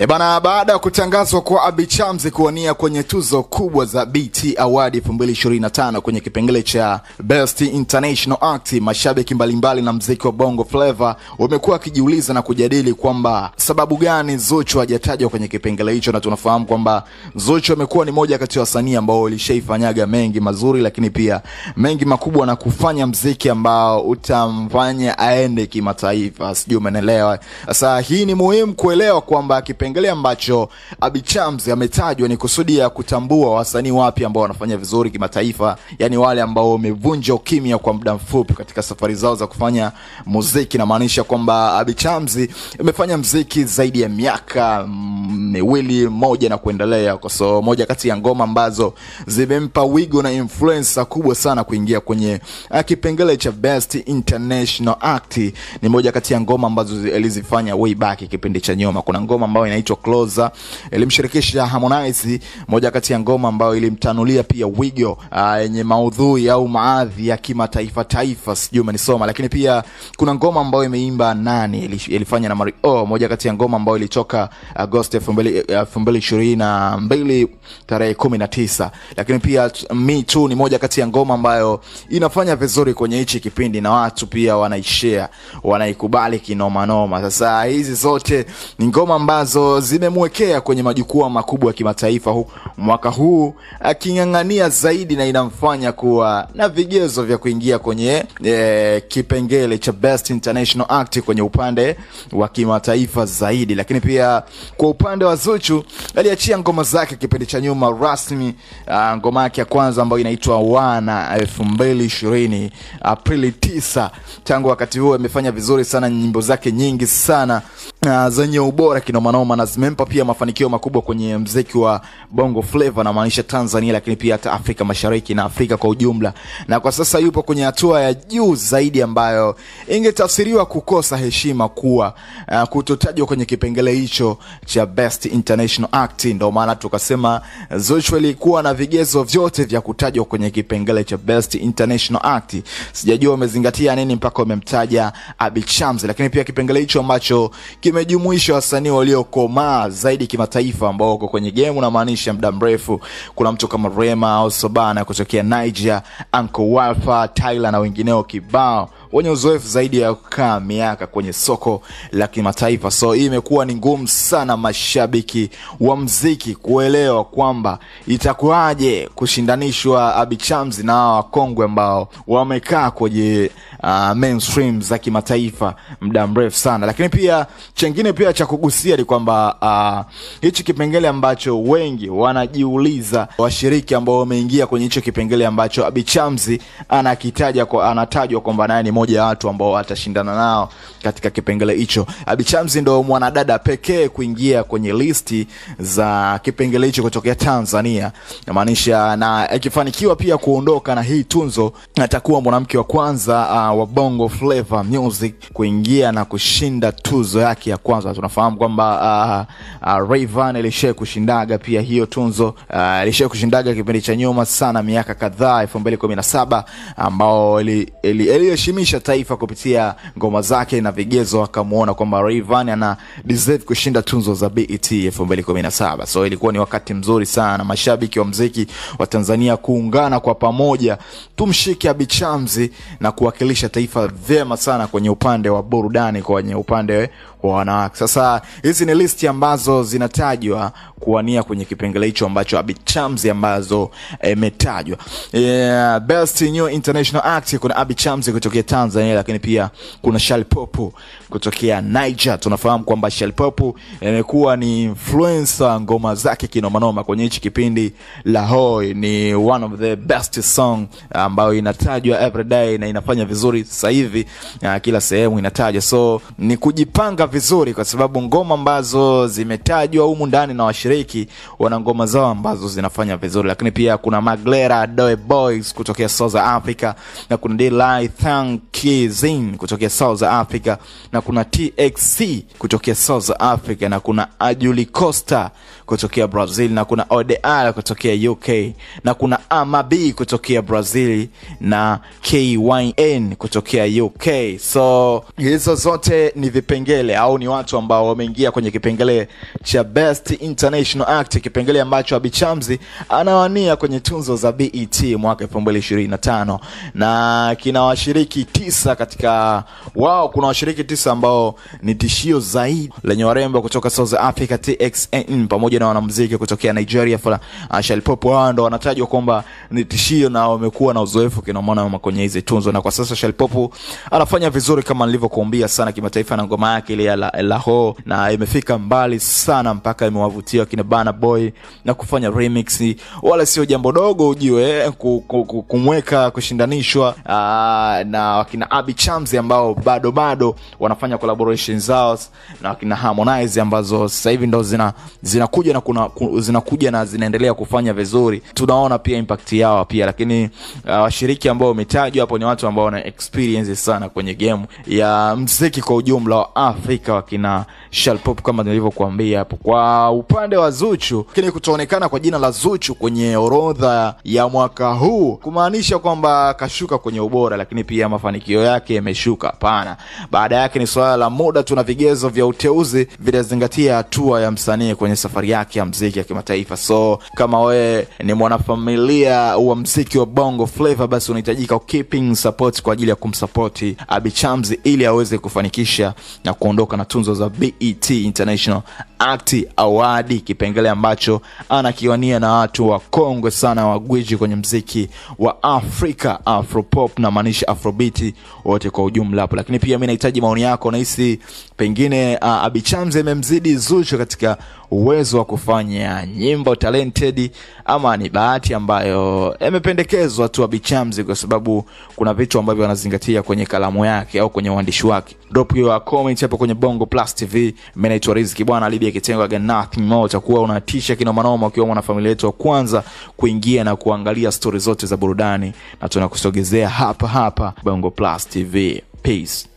Bana, baada ya kutangazwa kwa Abby Chams kuwania kwenye tuzo kubwa za BET Award 2025 kwenye kipengele cha Best International Act, mashabiki mbalimbali na muziki wa Bongo Flava wamekuwa wakijiuliza na kujadili kwamba sababu gani Zuchu hajatajwa kwenye kipengele hicho, na tunafahamu kwamba Zuchu amekuwa ni moja kati ya wasanii ambao walishaifanyaga mengi mazuri, lakini pia mengi makubwa na kufanya muziki ambao utamfanya aende kimataifa. Sijui umeelewa. Sasa hii ni muhimu kuelewa kwamba kipengele ambacho Abby Chams ametajwa ni kusudia kutambua wasanii wapi ambao wanafanya vizuri kimataifa, yani wale ambao wamevunja ukimya kwa muda mfupi katika safari zao za kufanya muziki. Na maanisha kwamba Abby Chams amefanya muziki zaidi ya miaka miwili moja na kuendelea, kwa so moja kati ya ngoma ambazo zimempa wigo na influence kubwa sana kuingia kwenye kipengele cha Best International Act. Ni moja kati ya ngoma ambazo alizifanya way back kipindi cha nyuma. Kuna ngoma ambayo inaitwa Closer, ilimshirikisha Harmonize, moja kati ya ngoma ambayo ilimtanulia pia wigo yenye maudhui au maadhi ya kimataifa taifa, sijui umenisoma. Lakini pia kuna ngoma ambayo imeimba nani ilifanya na Mario, moja kati ya ngoma ambayo ilitoka Agosti 2022 tarehe 19. Lakini pia Me Too ni moja kati ya ngoma ambayo inafanya vizuri kwenye hichi kipindi na watu pia wanaishare, wanaikubali kinoma noma. Sasa hizi zote ni ngoma ambazo zimemwekea kwenye majukwaa makubwa ya kimataifa mwaka huu, akingangania zaidi na inamfanya kuwa na vigezo vya kuingia kwenye kipengele cha Best International Act kwenye upande wa kimataifa zaidi. Lakini pia kwa upande wa Zuchu, aliachia ngoma zake kipindi cha nyuma rasmi. Ngoma yake ya kwanza ambayo inaitwa Wana 2020 Aprili 9. Tangu wakati huo amefanya vizuri sana, nyimbo zake nyingi sana zenye ubora kinoma noma, na zimempa pia mafanikio makubwa kwenye muziki wa Bongo Flava, na maanisha Tanzania, lakini pia hata Afrika Mashariki na Afrika kwa ujumla. Na kwa sasa yupo kwenye hatua ya juu zaidi ambayo ingetafsiriwa kukosa heshima kuwa kutotajwa kwenye kipengele hicho cha Best International Act. Ndio maana tukasema Zuchu alikuwa na vigezo vyote vya kutajwa kwenye kipengele cha Best International Act. Sijajua umezingatia nini mpaka umemtaja Abby Chams. Lakini pia kipengele hicho ambacho kimejumuisha wasanii waliokomaa zaidi kimataifa ambao wako kwenye game, na maanisha muda mrefu. Kuna mtu kama Rema au Sobana kutokea Niger, Uncle Walfa, Tyler na wengineo kibao wenye uzoefu zaidi ya kukaa miaka kwenye soko la kimataifa. So hii imekuwa ni ngumu sana mashabiki wa muziki kuelewa kwamba itakuwaje kushindanishwa Abby Chams na wakongwe ambao wamekaa kwenye mainstream za kimataifa muda mrefu sana. Lakini pia chengine pia cha kugusia ni kwamba hichi kipengele ambacho wengi wanajiuliza, washiriki ambao wameingia kwenye hicho kipengele ambacho Abby Chams anatajwa kwamba naye ni moja ya watu ambao watashindana nao katika kipengele hicho. Abby Chams ndo mwanadada pekee kuingia kwenye listi za kipengele hicho kutokea Tanzania. Inamaanisha na akifanikiwa pia kuondoka na hii tunzo, atakuwa mwanamke wa kwanza wa Bongo Flava Music kuingia na kushinda tuzo yake ya kwanza. Tunafahamu kwamba Rayvanny alishaye kushindaga pia hiyo tunzo, alishaye kushindaga kipindi cha nyuma sana miaka kadhaa 2017, ambao iliheshimisha taifa kupitia ngoma zake na vigezo, akamuona kwamba Rayvanny ana deserve kushinda tunzo za BET 2017. So ilikuwa ni wakati mzuri sana mashabiki wa muziki wa Tanzania kuungana kwa pamoja, tumshike Abby Chams na kuwakilisha taifa vyema sana kwenye upande wa burudani, kwenye upande wa wanawake. Sasa hizi ni listi ambazo zinatajwa kuwania kwenye kipengele hicho ambacho Abby Chams ambazo imetajwa. Best New International Act, kuna Abby Chams kutokea Tanzania, lakini pia kuna Shalipopo kutokea Niger. Tunafahamu kwamba Shalipopo imekuwa ni influencer, ngoma zake kinoma noma kwenye hichi kipindi. La Hoi ni one of the best song ambayo inatajwa everyday na inafanya vizuri sasa hivi, kila sehemu inatajwa. So ni kujipanga vizuri, kwa sababu ngoma ambazo zimetajwa humu ndani na washiriki wana ngoma zao ambazo zinafanya vizuri. Lakini pia kuna Maglera Doe Boys kutokea South Africa, na kuna Delay Thankizin kutokea South Africa, na kuna TXC kutokea South Africa, na kuna Ajuli Costa kutokea Brazil, na kuna ODR kutokea UK, na kuna Amabi kutokea Brazil, na KYN kutokea UK. So hizo zote ni vipengele au ni watu ambao wameingia kwenye kipengele cha Best International Act, kipengele ambacho Abby Chams anawania kwenye tunzo za BET mwaka 2025, na kina washiriki 9 katika kuna washiriki 9 ambao ni tishio zaidi lenye warembo kutoka South Africa TXN pamoja na wanamuziki kutokea Nigeria Shalipopi. Wao ndo wanatajwa kwamba ni tishio na wamekuwa na uzoefu kinaona kwenye hizo tunzo, na kwa sasa Shalipopi anafanya vizuri kama nilivyokuambia sana kimataifa na ngoma yake ile ya Laho, na imefika mbali sana mpaka imewavutia kina Burna Boy na kufanya remix. Wala sio jambo dogo ujue kumweka kushindanishwa na wakina Abby Chams ambao bado wanafanya collaborations zao na wakina Harmonize ambazo sasa hivi ndo zinakuja na zinakuja na zinaendelea kufanya vizuri. Tunaona pia impact yao pia, lakini washiriki ambao umetajwa hapo ni watu ambao wana experience sana kwenye game ya muziki kwa ujumla wa Afrika, wakina Shalipopi kama nilivyokuambia hapo. Kwa upande wa Zuchu, lakini kutoonekana kwa jina la Zuchu kwenye orodha ya mwaka huu kumaanisha kwamba kashuka kwenye ubora, lakini pia mafanikio yake yameshuka. Hapana, baada yake ni swala la muda tu na vigezo vya uteuzi vitazingatia hatua ya msanii kwenye safari yake ya muziki ya kimataifa. So kama wewe ni mwanafamilia wa muziki wa Bongo Flava, basi unahitajika keeping support kwa ajili ya kumsupport Abby Chams ili aweze kufanikisha na kuondoka na tunzo za BET International Act Award, kipengele ambacho anakiwania na watu wa kongwe sana wa gwiji kwenye muziki wa Afrika, Afropop na maanisha Afrobeat wote kwa ujumla hapo. Lakini pia mimi nahitaji maoni yako, nahisi pengine Abby Chams imemzidi Zuchu katika uwezo wa kufanya nyimbo talented, ama ni bahati ambayo imependekezwa tu Abby Chams kwa sababu kuna vitu ambavyo anazingatia kwenye kalamu yake au kwenye uandishi wake? Drop your comment hapo kwenye Bongo Plus TV. Mimi naitwa Riziki bwana, Libya Kitengo again, nothing more. Utakuwa unatisha kinoma noma ukiwa mwanafamilia yetu wa kwanza kuingia na kuangalia stories zote za burudani, na tunakusogezea hapa Bongo Plus TV. Peace.